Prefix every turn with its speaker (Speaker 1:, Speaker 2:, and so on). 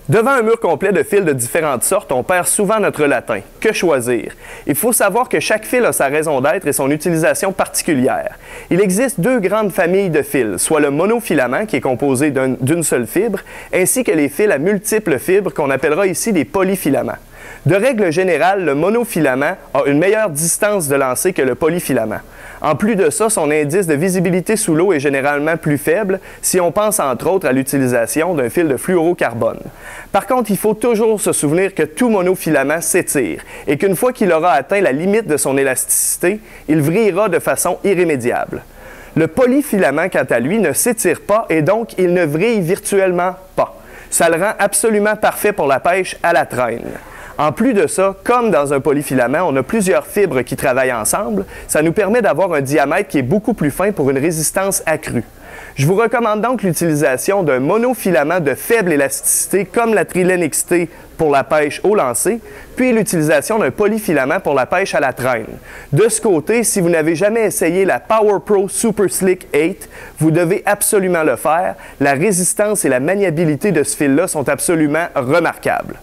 Speaker 1: Devant un mur complet de fils de différentes sortes, on perd souvent notre latin. Que choisir? Il faut savoir que chaque fil a sa raison d'être et son utilisation particulière. Il existe deux grandes familles de fils, soit le monofilament, qui est composé d'une seule fibre, ainsi que les fils à multiples fibres, qu'on appellera ici des polyfilaments. De règle générale, le monofilament a une meilleure distance de lancer que le polyfilament. En plus de ça, son indice de visibilité sous l'eau est généralement plus faible si on pense entre autres à l'utilisation d'un fil de fluorocarbone. Par contre, il faut toujours se souvenir que tout monofilament s'étire et qu'une fois qu'il aura atteint la limite de son élasticité, il vrillera de façon irrémédiable. Le polyfilament, quant à lui, ne s'étire pas et donc il ne vrille virtuellement pas. Ça le rend absolument parfait pour la pêche à la traîne. En plus de ça, comme dans un polyfilament, on a plusieurs fibres qui travaillent ensemble. Ça nous permet d'avoir un diamètre qui est beaucoup plus fin pour une résistance accrue. Je vous recommande donc l'utilisation d'un monofilament de faible élasticité comme la Trilene XT pour la pêche au lancer, puis l'utilisation d'un polyfilament pour la pêche à la traîne. De ce côté, si vous n'avez jamais essayé la Power Pro Super Slick 8, vous devez absolument le faire. La résistance et la maniabilité de ce fil-là sont absolument remarquables.